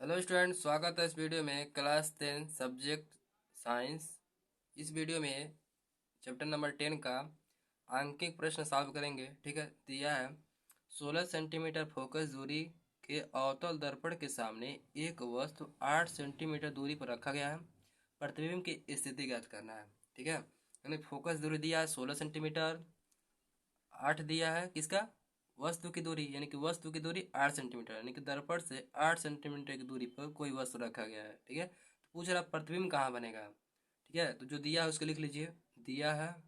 Hello student, स्वागत है इस वीडियो में। Class 10 subject science. इस वीडियो में चैप्टर नंबर 10 का आंकिक प्रश्न सॉल्व करेंगे। ठीक है, दिया है 16 सेंटीमीटर फोकस दूरी के अवतल दर्पण के सामने एक वस्तु 8 सेंटीमीटर दूरी पर रखा गया है। प्रतिबिंब की स्थिति ज्ञात करना है। ठीक है, यानी फोकस दूरी दिया है 16 सेंटीमीटर, 8 दिया है किसका, वस्तु की दूरी, यानी कि वस्तु की दूरी 8 सेंटीमीटर, यानी कि दर्पण से 8 सेंटीमीटर की दूरी पर कोई वस्तु रखा गया है। ठीक है, तो पूछ रहा प्रतिबिंब कहाँ बनेगा। ठीक है, तो जो दिया है उसको लिख लीजिए। दिया है,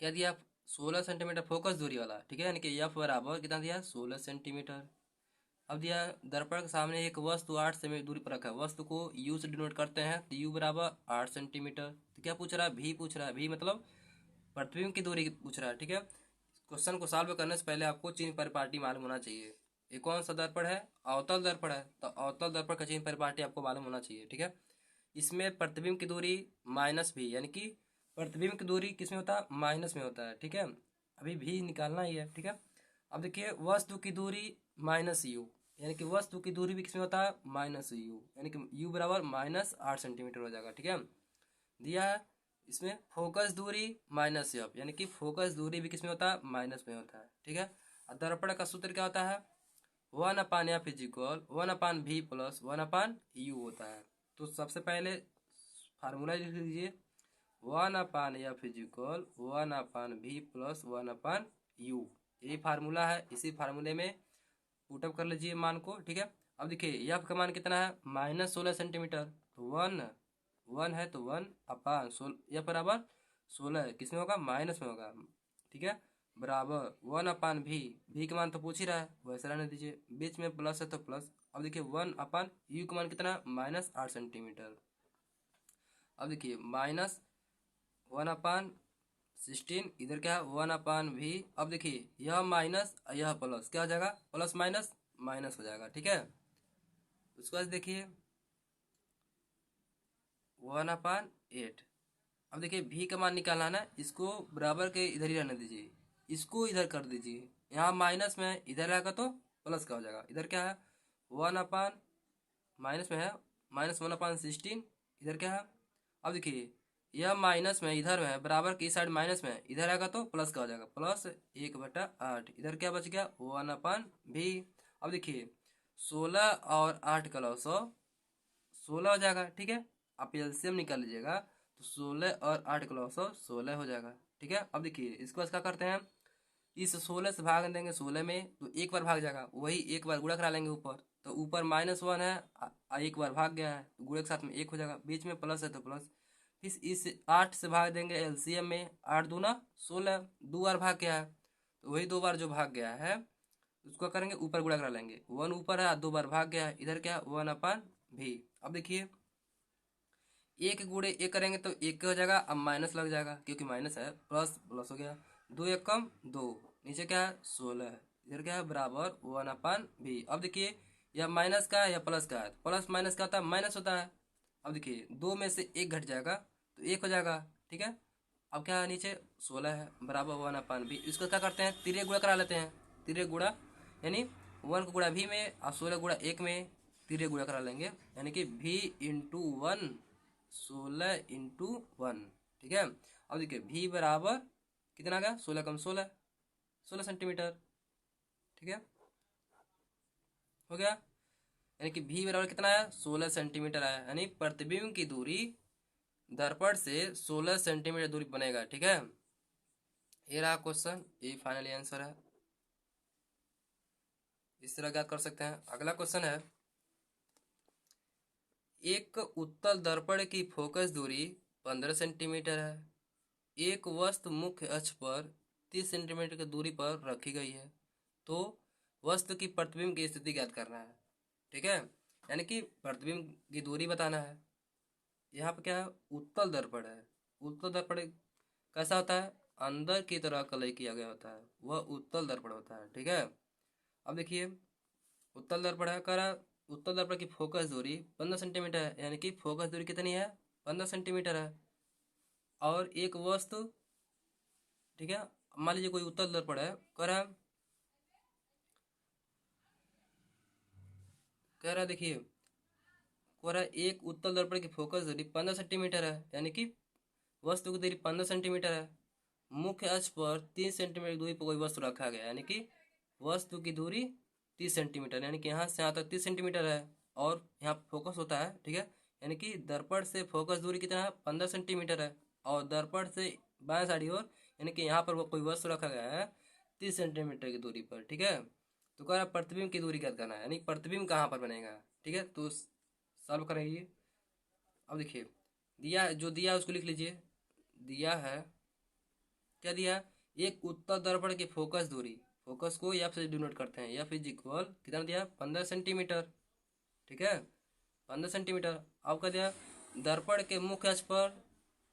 क्या दिया, 16 सेंटीमीटर फोकस दूरी वाला। ठीक है, यानी कि एफ बराबर कितना दिया, 16 सेंटीमीटर। अब दिया दर्पण के सामने एक वस्तु 8 सेंटीमीटर दूरी पर रखा है। वस्तु को यू से डिनोट करते हैं, तो यू बराबर 8 सेंटीमीटर। तो क्या पूछ रहा है, भी पूछ रहा है। भी मतलब प्रतिबिंब की दूरी पूछ रहा है। ठीक है, क्वेश्चन को सॉल्व करने से पहले आपको चिन्ह परिपाटी मालूम होना चाहिए। ये कौन सा दर्पण है, अवतल दर्पण है, तो अवतल दर्पण का चिन्ह परिपाटी आपको मालूम होना चाहिए। ठीक है, इसमें प्रतिबिंब की दूरी माइनस भी, यानी कि प्रतिबिंब की दूरी किस में होता है, माइनस में होता है। ठीक है, अभी भी निकालना ही है। ठीक है, अब देखिए वस्तु की दूरी माइनस यू, यानी कि वस्तु की दूरी भी किस में होता है, माइनस यू, यानी कि यू बराबर -8 सेंटीमीटर हो जाएगा। ठीक है, दिया है इसमें फोकस दूरी माइनस एफ, यानी कि फोकस दूरी भी किसमें होता है, माइनस में होता है। ठीक है, और दर्पण का सूत्र क्या होता है, 1/f is equal 1/v plus 1/u होता है। तो सबसे पहले फार्मूला लिख लीजिए, 1/f is equal 1/v plus 1/u। यही फार्मूला है, इसी फार्मूले में पुटअप कर लीजिए मान को। ठीक है, अब देखिए एफ का मान कितना है, -16 सेंटीमीटर, तो वन है तो 1/16, यह बराबर 16 किसमें होगा, माइनस में होगा। ठीक है, बराबर 1/v, का मान तो पूछ ही रहा है, वैसे रहने दीजिए, बीच में प्लस है तो प्लस। अब देखिए 1/u का मान कितना, -8 सेंटीमीटर। अब देखिए -1/16, इधर क्या है 1/v। अब देखिए यह माइनस यह प्लस, क्या हो जाएगा, प्लस माइनस माइनस हो जाएगा। ठीक है, उसके बाद देखिए 1/8। अब देखिए भी का मान निकालना है ना, इसको बराबर के इधर ही रहने दीजिए, इसको इधर कर दीजिए। यहाँ माइनस में है, इधर आएगा तो प्लस का हो जाएगा। इधर क्या है, 1/, माइनस में है, -1/16, इधर क्या है। अब देखिए यह माइनस में इधर में है, बराबर की साइड माइनस में है, इधर आएगा तो प्लस का हो जाएगा, प्लस 1/8। इधर क्या बच गया, 1/v। अब देखिए 16 और 8 का लॉस 16 हो जाएगा। ठीक है, आप एलसीएम निकाल लीजिएगा, तो 16 और 8 का लॉस 16 हो जाएगा। ठीक है, अब देखिए इसके बाद क्या करते हैं, इस 16 से भाग देंगे 16 में, तो एक बार भाग जाएगा, वही एक बार गुणा करा लेंगे ऊपर, तो ऊपर -1 है, एक बार भाग गया है, तो गुणे के साथ में एक हो जाएगा, बीच में प्लस है तो प्लस। फिर इस 8 से भाग देंगे एलसीएम में, 8 दूना 16, दो बार भाग गया है, तो वही दो बार जो भाग गया है उसको करेंगे ऊपर गुणा करा लेंगे, 1 ऊपर है, दो बार भाग गया है, इधर क्या 1/v। अब देखिए एक गुणे एक करेंगे तो एक हो जाएगा, अब माइनस लग जाएगा क्योंकि माइनस है, प्लस प्लस हो गया, दो एक कम दो, नीचे क्या है 16, इधर क्या है बराबर 1/v। अब देखिए यह माइनस का है या प्लस का है, प्लस माइनस का होता है, माइनस होता है। अब देखिए दो में से एक घट जाएगा तो एक हो जाएगा। ठीक है, अब क्या है, नीचे 16 है, बराबर 1/v। इसको क्या करते हैं, तिर्य गुणा करा लेते हैं, तिर्य गुणा, यानी 1 को गुणा भी में और 16 गुणा 1 में, तिर्य गुणा करा लेंगे, यानी कि v/1, 16 × 1। ठीक है, अब देखिए भी बराबर कितना आ गया, 16 कम 16, 16 सेंटीमीटर। ठीक है, हो गया, यानी कि भी बराबर कितना आया, 16 सेंटीमीटर आया, यानी प्रतिबिंब की दूरी दर्पण से 16 सेंटीमीटर दूरी बनेगा। ठीक है, ये रहा क्वेश्चन, ये फाइनल आंसर है, इस तरह क्या कर सकते हैं। अगला क्वेश्चन है, एक उत्तल दर्पण की फोकस दूरी 15 सेंटीमीटर है, एक वस्तु मुख्य अक्ष पर 30 सेंटीमीटर की दूरी पर रखी गई है, तो वस्तु की प्रतिबिंब की स्थिति ज्ञात करना है। ठीक है, यानी कि प्रतिबिंब की दूरी बताना है। यहाँ पे क्या है, उत्तल दर्पण है, उत्तल दर्पण कैसा होता है, अंदर की तरह कलई किया गया होता है, वह उत्तल दर्पण होता है। ठीक है, अब देखिए उत्तल दर्पण है, कह रहा उत्तल दर्पण की फोकस दूरी 15 सेंटीमीटर है, यानी कि फोकस दूरी कितनी है, 15 सेंटीमीटर है। और एक वस्तु, ठीक है, मान लीजिए कोई उत्तल दर्पण है, कह रहा कह रहा है देखिए, कह रहा है एक उत्तल दर्पण की फोकस दूरी 15 सेंटीमीटर है, यानी कि वस्तु की दूरी 15 सेंटीमीटर है। मुख्य अक्ष पर 3 सेंटीमीटर की दूरी पर कोई वस्तु रखा गया, यानी कि वस्तु की दूरी 30 सेंटीमीटर, यानी कि यहाँ से यहाँ तक 30 सेंटीमीटर है और यहाँ फोकस होता है, ठीक है। यानी कि दर्पण से फोकस दूरी कितना है, 15 सेंटीमीटर है। और दर्पण से बाएं साइड ओर यानी कि यहाँ पर वो कोई वस्तु रखा गया है 30 सेंटीमीटर की दूरी पर, ठीक है। तो कह रहा है प्रतिबिंब की दूरी ज्ञात करना है, यानी प्रतिबिंब कहाँ पर बनेगा, ठीक है। तो सॉल्व करेंगे। अब देखिए दिया, जो दिया है उसको लिख लीजिए। दिया है, क्या दिया है, एक उत्तल दर्पण की फोकस दूरी, फोकस को एफ से डिनोट करते हैं, एफ इज इक्वल कितना दिया, 15 सेंटीमीटर, ठीक है, 15 सेंटीमीटर। आपका दिया दर्पण के मुख्य अक्ष पर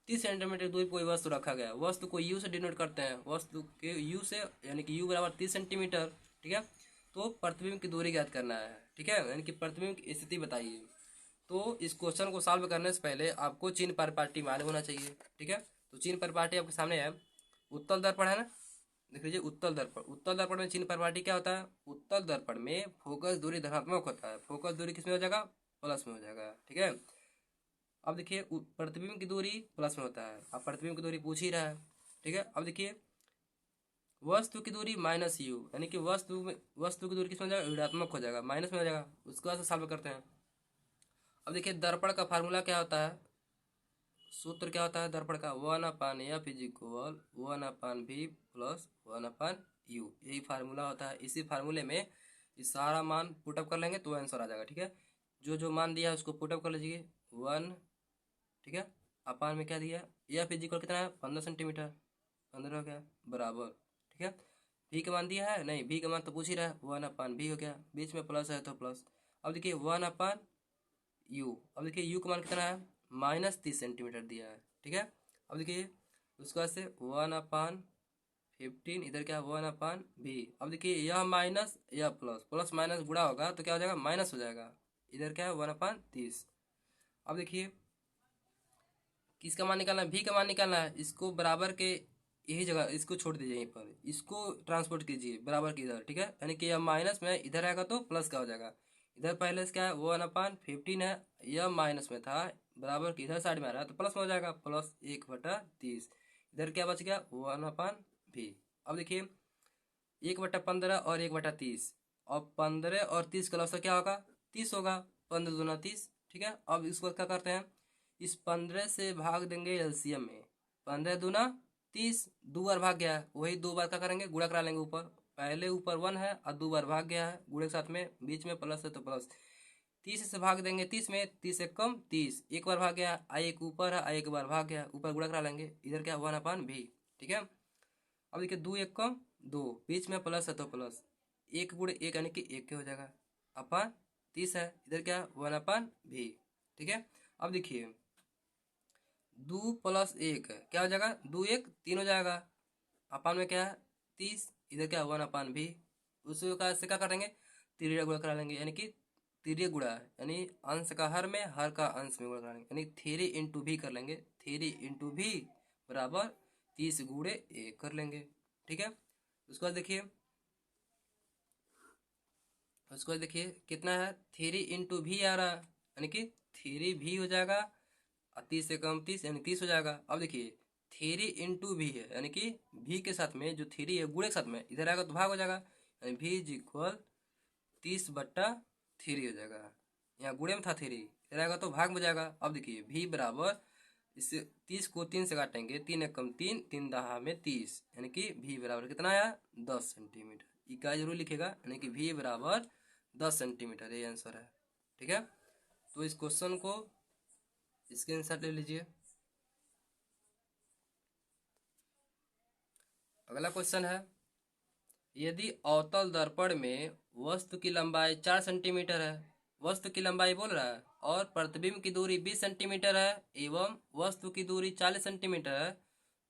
30 सेंटीमीटर दूरी पर कोई वस्तु रखा गया, वस्तु को यू से डिनोट करते हैं, वस्तु के यू से, यानी कि यू बराबर 30 सेंटीमीटर, ठीक है। तो प्रतिबिंब की दूरी ज्ञात करना है, ठीक है, यानी कि प्रतिबिंब की स्थिति बताइए। तो इस क्वेश्चन को सॉल्व करने से पहले आपको चिन्ह परिपाटी मालूम होना चाहिए, ठीक है। तो चिन्ह परिपाटी आपके सामने है, उत्तल दर्पण है ना, देख लीजिए उत्तल दर्पण। उत्तल दर्पण में चिन्ह परिपाटी क्या होता है, उत्तल दर्पण में फोकस दूरी धनात्मक होता है, फोकस दूरी किसमें हो जाएगा, प्लस में हो जाएगा, ठीक है। अब देखिए प्रतिबिंब की दूरी प्लस में होता है, अब प्रतिबिंब की दूरी पूछ ही रहा है, ठीक है। अब देखिए वस्तु की दूरी माइनस यू, यानी कि वस्तु की दूरी किसमें हो जाएगा, ऋणात्मक हो जाएगा, माइनस में हो जाएगा। उसके बाद से सॉल्व करते हैं। अब देखिए दर्पण का फार्मूला क्या होता है, सूत्र क्या होता है दर्पण का, 1/f is equal 1/v plus 1/u, यही फार्मूला होता है। इसी फार्मूले में ये सारा मान पुटअप कर लेंगे तो आंसर आ जाएगा, ठीक है। जो जो मान दिया है उसको पुटअप कर लीजिए, 1, ठीक है, अपान में क्या दिया, एफ इज इक्वल कितना है, 15 सेंटीमीटर, 15 हो गया, बराबर, ठीक है। भी का मान दिया है, नहीं भी का मान तो पूछ ही रहा है, 1/v हो गया, बीच में प्लस है तो प्लस। अब देखिए 1/u, अब देखिए u का मान कितना है, -30 सेंटीमीटर दिया है, ठीक है। अब देखिए उसके बाद से 1/15, इधर क्या 1/v। अब देखिए यह माइनस यह प्लस, प्लस माइनस गुणा होगा तो क्या हो जाएगा, माइनस हो जाएगा। इधर क्या है 1/30। अब देखिए किसका मान निकालना है, भी का मान निकालना है। इसको बराबर के यही जगह इसको छोड़ दीजिए, यहीं पर इसको ट्रांसपोर्ट कीजिए बराबर की इधर, ठीक है। यानी कि यह माइनस में इधर आएगा तो प्लस का हो जाएगा। इधर पहले से क्या है 1/15 है, यह माइनस में था, बराबर की इधर साइड में आ रहा है तो प्लस में हो जाएगा, प्लस 1/30। इधर क्या बच गया 1/v। अब देखिए 1/15 और 1/30, और 15 और 30 का लसा क्या होगा, 30 होगा, 15 दूना 30, ठीक है। अब इसको क्या करते हैं, इस 15 से भाग देंगे एलसीएम में, 15 दूना 30, 2 बार भाग गया है, वही 2 बार क्या करेंगे, गुणा करा लेंगे ऊपर, पहले ऊपर 1 है और 2 बार भाग गया है, गुणे के साथ में बीच में प्लस है तो प्लस। 30 से भाग देंगे 30 में, 30 से कम 30, एक बार भाग गया, आई एक ऊपर है, आई एक बार भाग गया, ऊपर गुणा करा लेंगे, इधर क्या 1/v, ठीक है। अब देखिए 2 एक कम 2, बीच में प्लस है तो प्लस, एक गुणे एक यानी कि एक के हो जाएगा, अपन 30 है, इधर क्या 1/v, ठीक है। अब देखिए 2+1 क्या हो जाएगा, 2 1 3 हो जाएगा, अपन में क्या है 30, इधर क्या 1/v। उसी का से क्या करेंगे, तिरिया गुणा करा लेंगे, यानी कि तिरिया गुणा यानी अंश का हर में, हर का अंश में गुणा करा लेंगे, यानी 3 इंटू भी कर लेंगे, 3 इंटू भी बराबर 30 गुणे 1 कर लेंगे, ठीक है। उसके बाद देखिए, उसके बाद देखिए कितना है 3 इंटू भी आ रहा है, यानी कि 3v हो जाएगा, और 30 से कम 30 यानी 30 हो जाएगा। अब देखिए 3 इंटू भी है, यानी कि भी के साथ में जो 3 है गुणे के साथ में इधर आएगा तो भाग हो जाएगा, यानी भी इज इक्वल 30/3 हो जाएगा। यहाँ गुणे में था 3, इधर आएगा तो भाग में जाएगा। अब देखिए भी बराबर, इससे 30 को 3 से काटेंगे, 3 एक कम 3, 3 दहा में 30, यानी कि भी बराबर कितना आया 10 सेंटीमीटर। इकाई जरूर लिखेगा, यानी कि भी बराबर 10 सेंटीमीटर, ये आंसर है, ठीक है। तो इस क्वेश्चन को स्क्रीनशॉट ले लीजिए। अगला क्वेश्चन है, यदि अवतल दर्पण में वस्तु की लंबाई 4 सेंटीमीटर है, वस्तु की लंबाई बोल रहा है, और प्रतिबिंब की दूरी 20 सेंटीमीटर है एवं वस्तु की दूरी 40 सेंटीमीटर है,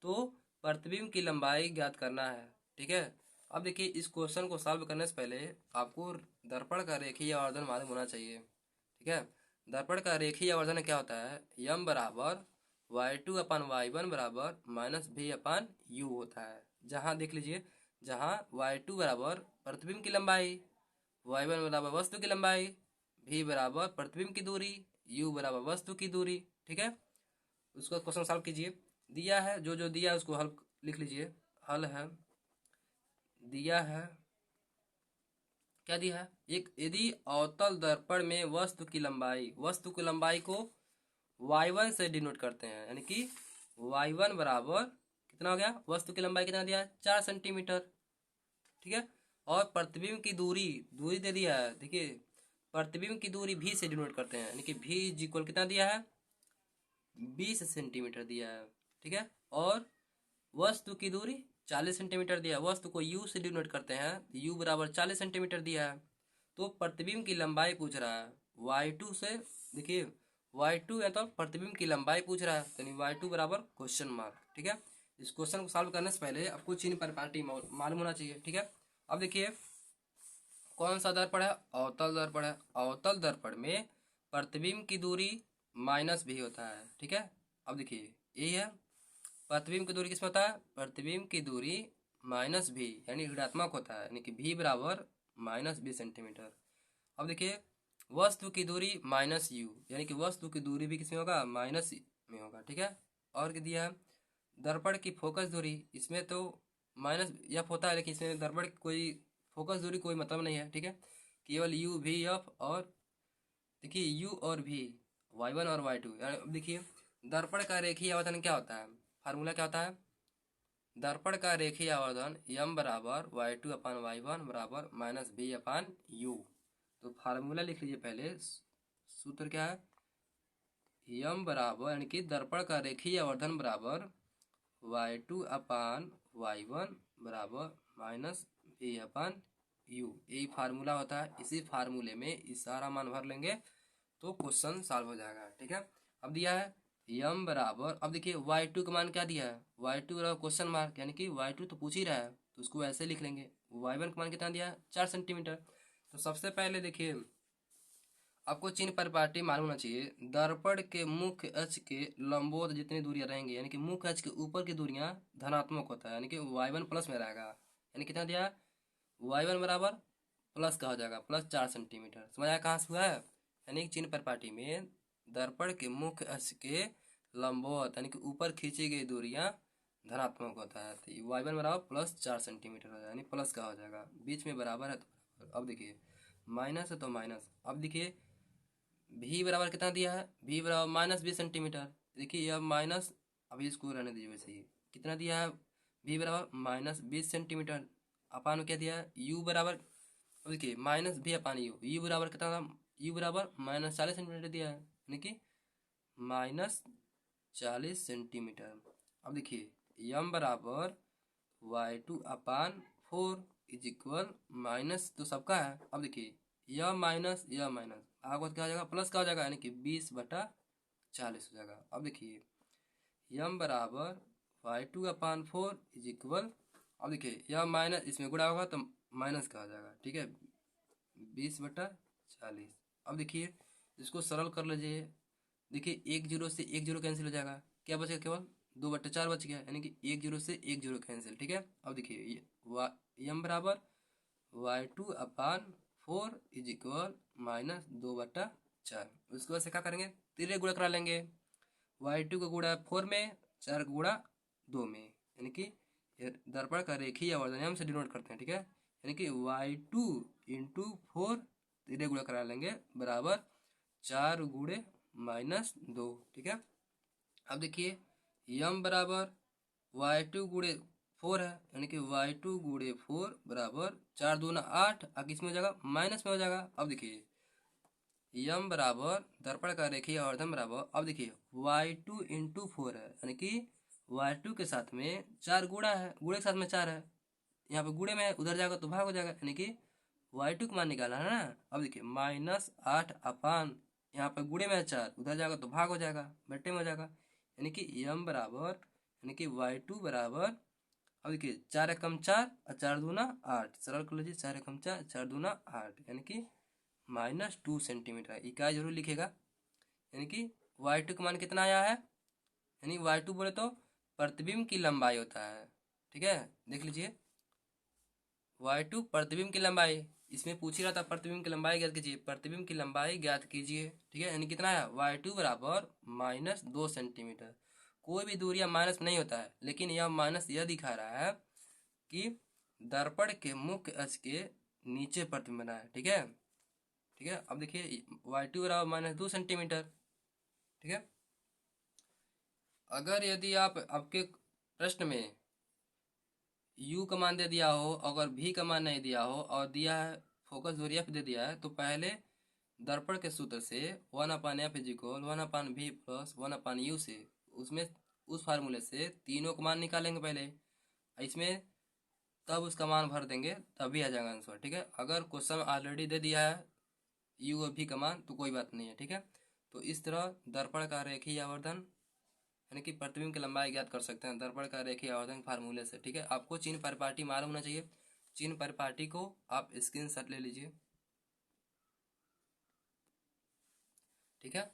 तो प्रतिबिंब की लंबाई ज्ञात करना है, ठीक है। अब देखिए इस क्वेश्चन को सॉल्व करने से पहले आपको दर्पण का रेखीय आवर्धन मालूम होना चाहिए, ठीक है। दर्पण का रेखीय आवर्धन क्या होता है, यम बराबर y2/y1 बराबर -v/u होता है। जहाँ देख लीजिए, जहाँ y2 बराबर प्रतिबिंब की लंबाई, y1 बराबर वस्तु की लंबाई, v बराबर प्रतिबिंब की दूरी, u बराबर वस्तु की दूरी। ठीक है, उसको क्वेश्चन सॉल्व कीजिए। दिया है, जो जो दिया है उसको हल लिख लीजिए। हल है, दिया है, क्या दिया है, एक यदि अवतल दर्पण में वस्तु की लंबाई, वस्तु की लंबाई को y1 से डिनोट करते हैं, यानी कि y1 बराबर कितना हो गया, वस्तु की लंबाई कितना दिया है, 4 सेंटीमीटर। ठीक है, और प्रतिबिंब की दूरी, दूरी दे दिया है, देखिए प्रतिबिंब की दूरी भी से डिनोट करते हैं, यानी कि भी इज इक्वल कितना दिया है, 20 सेंटीमीटर दिया है। ठीक है, और वस्तु की दूरी 40 सेंटीमीटर दिया है, वस्तु को u से डिनोट करते हैं, u बराबर 40 सेंटीमीटर दिया है। तो प्रतिबिंब की लंबाई पूछ रहा है y2 से, देखिए y2 या तो प्रतिबिंब की लंबाई पूछ रहा है, यानी y2 बराबर क्वेश्चन मार्क। ठीक है, इस क्वेश्चन को सॉल्व करने से पहले आपको चिन्ह परिपाटी मालूम होना चाहिए। ठीक है, अब देखिए कौन सा दर्पण है, अवतल दर्पण है। अवतल दर्पण में प्रतिबिंब की दूरी माइनस भी होता है। ठीक है, अब देखिए यही है, प्रतिबिंब की दूरी किसमें होता है, प्रतिबिंब की दूरी माइनस भी, यानी ऋणात्मक होता है, यानी कि भी बराबर -20 सेंटीमीटर। अब देखिए वस्तु की दूरी माइनस यू, यानी कि वस्तु की दूरी भी किसमें होगा, माइनस में होगा। ठीक है, और क्या दिया है, दर्पण की फोकस दूरी, इसमें तो माइनस एफ होता है, लेकिन इसमें दर्पण की कोई फोकस दूरी कोई मतलब नहीं है। ठीक है, केवल यू भी एफ, और देखिए यू और भी, y1 और y2। अब देखिए दर्पण का रेखीय आवर्धन क्या होता है, फार्मूला क्या होता है, दर्पण का रेखीय आवर्धन m बराबर y2 अपान y1 बराबर -b अपान u। तो फार्मूला लिख लीजिए पहले, सूत्र क्या है, m बराबर, यानी कि दर्पण का रेखीय आवर्धन बराबर y2 अपान y1 बराबर -b अपान u, यही फार्मूला होता है। इसी फार्मूले में इस सारा मान भर लेंगे तो क्वेश्चन सॉल्व हो जाएगा। ठीक है, अब दिया है m बराबर, अब देखिए y2 का मान क्या दिया है, y2 बराबर क्वेश्चन मार्क, यानी कि y2 तो पूछ ही रहा है, तो उसको ऐसे लिख लेंगे। y1 का मान कितना दिया है, 4 सेंटीमीटर। तो सबसे पहले देखिए आपको चिन्ह परिपाटी मालूम होना चाहिए। दर्पण के मुख्य अक्ष के लंबवत जितनी दूरियां रहेंगी, यानी कि मुख्य अक्ष के ऊपर की दूरियां धनात्मक होता है, यानी कि y1 प्लस में रहेगा, यानी कितना दिया, y1 बराबर प्लस का हो जाएगा, +4 सेंटीमीटर। समझ आया कहाँ से हुआ है, यानी चिन्ह परिपाटी में दर्पण के मुख्य अक्ष के लंबवत, यानी कि ऊपर खींची गई दूरियां धनात्मक होता है, तो y1 बराबर +4 सेंटीमीटर हो जाएगा, यानी प्लस का हो जाएगा, बीच में बराबर है तो बराबर। अब देखिए माइनस है तो माइनस। अब देखिए भी बराबर कितना दिया है, भी बराबर -20 सेंटीमीटर। देखिए अब माइनस, अभी इसको रहने दीजिए वैसे ही, कितना दिया है, भी बराबर -20 सेंटीमीटर, अपान में क्या दिया है, यू बराबर, अब देखिए -b अपान यू, यू बराबर कितना था, यू बराबर -40 सेंटीमीटर दिया है, यानी कि -40 सेंटीमीटर। अब देखिए यम बराबर y2 upon 4 is equal minus, तो सबका है। अब देखिए यह माइनस आगे क्या हो जाएगा, प्लस का हो जाएगा, यानी कि 20/40 हो जाएगा। अब देखिए यम बराबर y2 अपान 4 इज इक्वल, अब देखिए यह माइनस इसमें गुणा होगा तो माइनस का हो जाएगा। ठीक है, 20/40। अब देखिए इसको सरल कर लीजिए, देखिए 1 0 से 1 0 कैंसिल हो जाएगा, क्या बचेगा, केवल 2/4 बच गया, यानी कि 1 0 से 1 0 कैंसिल। ठीक है, अब देखिए यम बराबर y2 अपान 4 इज इक्वल -2/4। उसके बाद से क्या करेंगे, तिर्य गुणा करा लेंगे, y2 का गुणा 4 में, 4 का गुणा 2 में, यानी कि दर्पण का रेखीय आवर्धन हम से डिनोट करते हैं। ठीक है, यानी कि y2 इंटू 4 तिर्य गुणा करा लेंगे बराबर 4 गुणे -2। ठीक है, अब देखिए यम बराबर y2 गुणे 4 है, यानी कि y2 गुणे 4 बराबर 4 दूना 8, किस में हो जाएगा, माइनस में हो जाएगा। अब देखिए यम बराबर दर्पण का रेखीय आवर्धन बराबर, अब देखिए y2 इंटू 4 है, यानी कि y2 के साथ में 4 गुणा है, गुणे के साथ में 4 है, यहाँ पे गुणे में है, उधर जाएगा तो भाग हो जाएगा, यानी कि y2 का मान निकालना है ना। अब देखिए -8 अपान, यहाँ पे गुणे में है 4, उधर जाएगा तो भाग हो जाएगा, बट्टे में हो जाएगा, यानी कि यम बराबर, यानी कि y2 बराबर, अब देखिए 4 एकम 4 और 4 दूना 8, सरल कर लीजिए, 4 एकम 4 4 दूना 8, यानी कि -2 सेंटीमीटर। इकाई जरूर लिखेगा, यानी कि y2 का मान कितना आया है, यानी y2 बोले तो प्रतिबिंब की लंबाई होता है। ठीक है, देख लीजिए y2 प्रतिबिंब की लंबाई, इसमें पूछ ही रहा था प्रतिबिंब की लंबाई ज्ञात कीजिए, प्रतिबिंब की लंबाई ज्ञात कीजिए, ठीक है। यानी कितना है, y2 बराबर -2 सेंटीमीटर। कोई भी दूरियां माइनस नहीं होता है, लेकिन यह माइनस यह दिखा रहा है कि दर्पण के मुख्य अक्ष के नीचे प्रतिबिंब बना है, ठीक है। ठीक है, अब देखिए y2 बराबर -2 सेंटीमीटर, ठीक है। अगर यदि आप आपके प्रश्न में u का मान दे दिया हो, अगर v का मान नहीं दिया हो और दिया है फोकस दूरी f दे दिया है, तो पहले दर्पण के सूत्र से 1/f = 1/v + 1/u से उसमें उस फार्मूले से तीनों का मान निकालेंगे पहले, इसमें तब उसका मान भर देंगे, तभी आ जाएगा आंसर, ठीक है। अगर क्वेश्चन ऑलरेडी दे दिया है u और v का मान तो कोई बात नहीं है, ठीक है। तो इस तरह दर्पण का रेखीय आवर्धन यानी कि प्रतिबिंब की लंबाई ज्ञात कर सकते हैं दर्पण का रेखीय आवर्धन फार्मूले से, ठीक है। आपको चिन्ह परिपाटी मालूम होना चाहिए, चिन्ह परिपाटी को आप स्क्रीनशॉट ले लीजिए, ठीक है।